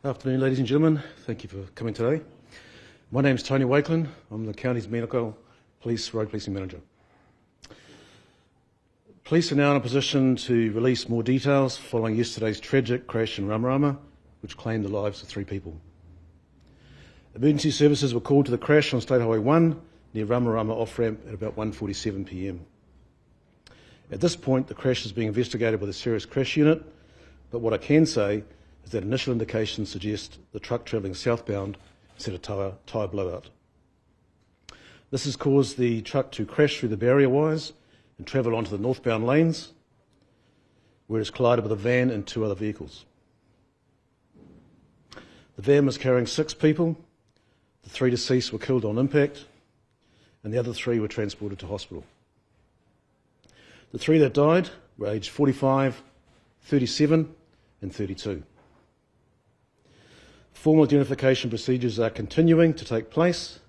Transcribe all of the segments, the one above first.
Afternoon, ladies and gentlemen. Thank you for coming today. My name is Tony Auckland. I'm the county's Manukau road policing manager. Police are now in a position to release more details following yesterday's tragic crash in Ramarama, which claimed the lives of 3 people. Emergency services were called to the crash on State Highway 1 near Ramarama off-ramp at about 1:47 p.m. At this point, the crash is being investigated by the Serious Crash Unit, but what I can say is that initial indications suggest the truck travelling southbound has had a tyre blowout. This has caused the truck to crash through the barrier wires and travel onto the northbound lanes, where it's collided with a van and 2 other vehicles. The van was carrying 6 people. The 3 deceased were killed on impact, and the other 3 were transported to hospital. The 3 that died were aged 45, 37 and 32. Formal identification procedures are continuing to take place.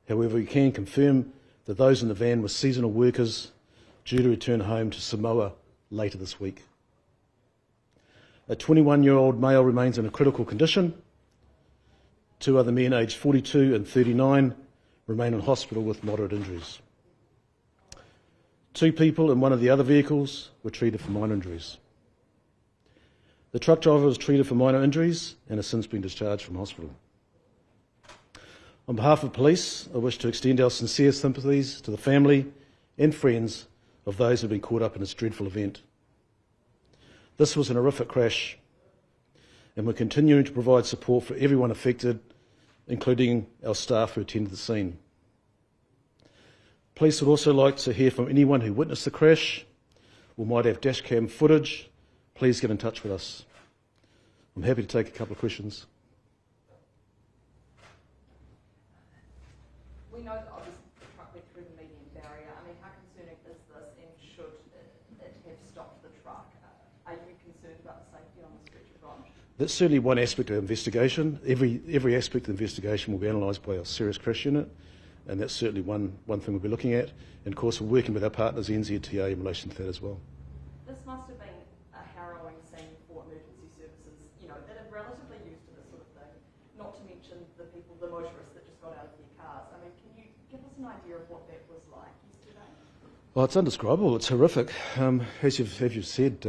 However, we can confirm that those in the van were seasonal workers due to return home to Samoa later this week. A 21-year-old male remains in a critical condition. 2 other men aged 42 and 39 remain in hospital with moderate injuries. 2 people in one of the other vehicles were treated for minor injuries. The truck driver was treated for minor injuries and has since been discharged from hospital. On behalf of police, I wish to extend our sincere sympathies to the family and friends of those who have been caught up in this dreadful event. This was an horrific crash, and we're continuing to provide support for everyone affected, including our staff who attended the scene. Police would also like to hear from anyone who witnessed the crash or might have dashcam footage. Please get in touch with us. I'm happy to take a couple of questions. We know that obviously the truck went through the median barrier. I mean, how concerning is this, and should it have stopped the truck? Are you concerned about the safety on the stretch of road? That's certainly one aspect of the investigation. Every aspect of the investigation will be analysed by our Serious Crash Unit, and that's certainly one thing we'll be looking at. And of course, we're working with our partners, NZTA, in relation to that as well. This must have been a harrowing scene for emergency services, that are relatively used to this sort of thing, not to mention the motorists that just got out of their cars. I mean, can you give us an idea of what that was like yesterday? Well, it's indescribable. It's horrific. As you've said,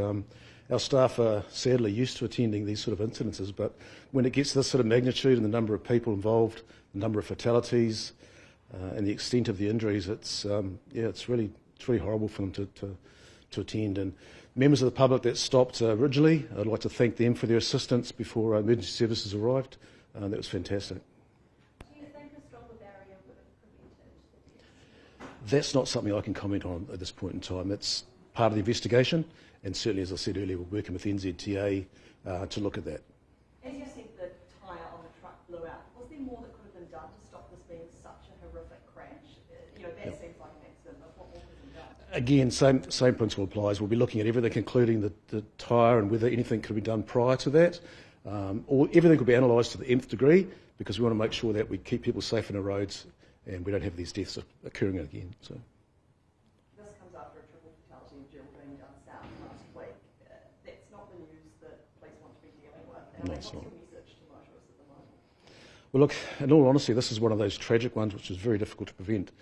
our staff are sadly used to attending these sort of incidences, but when it gets to this sort of magnitude and the number of people involved, the number of fatalities, and the extent of the injuries, it's really horrible for them to attend. And members of the public that stopped originally, I'd like to thank them for their assistance before emergency services arrived. That was fantastic. Do you think a stronger barrier would have prevented? That's not something I can comment on at this point in time. It's part of the investigation, and certainly, as I said earlier, we're working with NZTA to look at that. As you said, the tyre on the truck blew out. Was there more that could have been done to stop this being such a horrific crash? That seems like an accident, but what more could have been done? Again, same principle applies. We'll be looking at everything, including the tyre and whether anything could be done prior to that. Or everything could be analysed to the nth degree, because we want to make sure that we keep people safe on the roads and we don't have these deaths occurring again. So. This comes after a triple fatality in Geraldine down south last week. That's not the news that police want to be dealing with. No, it's not. What's your message to motorists at the moment? Well, look, in all honesty, this is one of those tragic ones which is very difficult to prevent.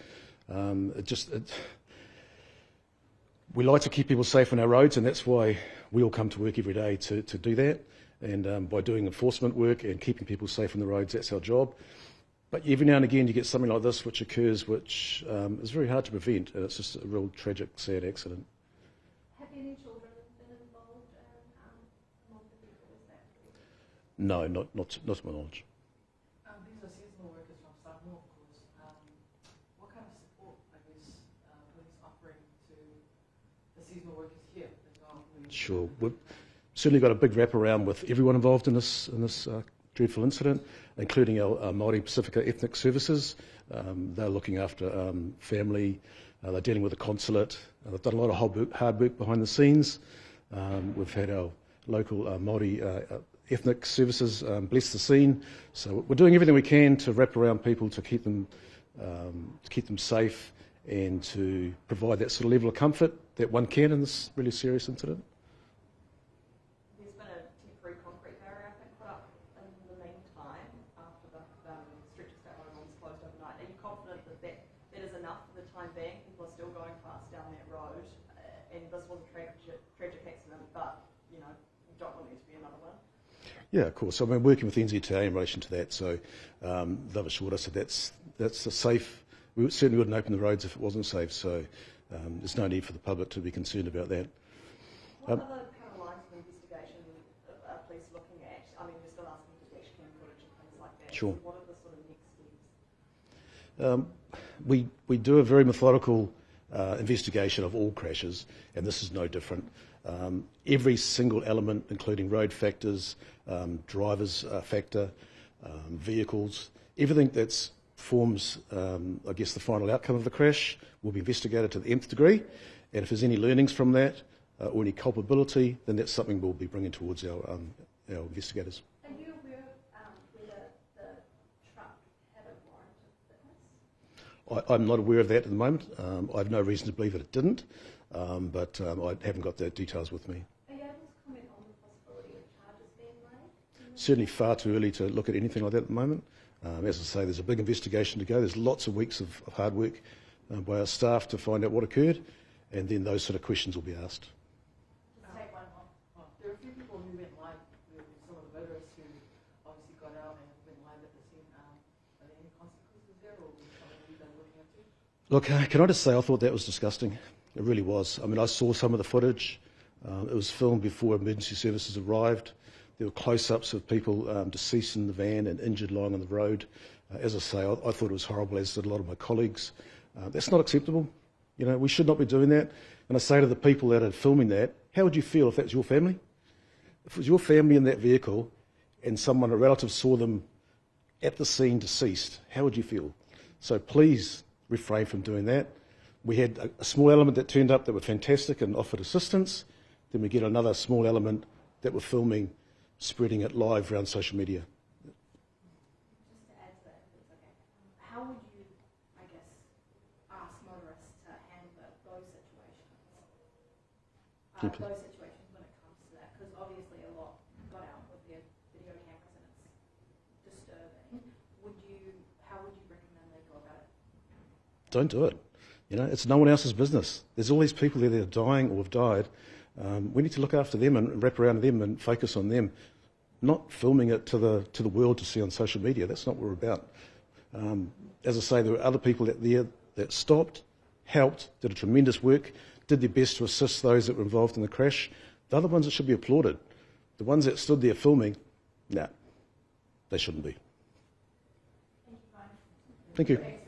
We like to keep people safe on our roads, and that's why we all come to work every day to do that. And by doing enforcement work and keeping people safe on the roads, that's our job. But every now and again you get something like this which occurs, which is very hard to prevent, and it's just a real tragic, sad accident. Have any children been involved among the people? Is that? No, not to my knowledge. These are seasonal workers from Samoan, of course. What kind of support, police offering to the seasonal workers here as well? Sure. We've certainly got a big wraparound with everyone involved in this dreadful incident, including our Māori Pacifica Ethnic Services. They're looking after family. They're dealing with the consulate. They've done a lot of hard work behind the scenes. We've had our local Māori Ethnic Services bless the scene. So we're doing everything we can to wrap around people to keep them safe and to provide that sort of level of comfort that one can in this really serious incident. There's been a temporary concrete barrier, I think, put up in time being. People are still going fast down that road, and this was a tragic accident, but, you know, you don't want there to be another one. Yeah, of course. I've been working with NZTA in relation to that, so they've assured us that that's a safe. We certainly wouldn't open the roads if it wasn't safe, so there's no need for the public to be concerned about that. What other kind of lines of investigation are police looking at? I mean, you're still asking for dash cam footage and things like that. Sure. So what are the sort of next steps? We do a very methodical investigation of all crashes, and this is no different. Every single element, including road factors, drivers factor, vehicles, everything that forms, I guess, the final outcome of the crash will be investigated to the nth degree, and if there's any learnings from that or any culpability, then that's something we'll be bringing towards our investigators. Are you aware whether the truck had a warrant of fitness? I'm not aware of that at the moment. I have no reason to believe that it didn't, but I haven't got the details with me. Are you able to comment on the possibility of charges being made? Certainly far too early to look at anything like that at the moment. As I say, there's a big investigation to go. There's lots of weeks of hard work by our staff to find out what occurred, and then those sort of questions will be asked. Take one off. There are a few people who went live, some of the motorists who obviously got out and went live at the scene. Are there any consequences there, or something you've been looking into? Look, can I just say I thought that was disgusting. It really was. I mean, I saw some of the footage. It was filmed before emergency services arrived. There were close-ups of people deceased in the van and injured lying on the road. As I say, I thought it was horrible, as did a lot of my colleagues. That's not acceptable. You know, we should not be doing that. And I say to the people that are filming that, how would you feel if that was your family? If it was your family in that vehicle and someone, a relative, saw them at the scene deceased, how would you feel? So please refrain from doing that. We had a small element that turned up that were fantastic and offered assistance. Then we get another small element that were filming, spreading it live around social media. Just to add to that, if it's okay, how would you, I guess, ask motorists to handle those situations? Those situations when it comes to that, because obviously a lot got out with their video cameras and it's disturbing. How would you recommend they go about it? Don't do it. You know, it's no one else's business. There's all these people there that are dying or have died. We need to look after them and wrap around them and focus on them, not filming it to the world to see on social media. That's not what we're about. As I say, there were other people that stopped, helped, did a tremendous work, did their best to assist those that were involved in the crash. The other ones that should be applauded. The ones that stood there filming, nah, they shouldn't be. Thank you, Brian. Thank you.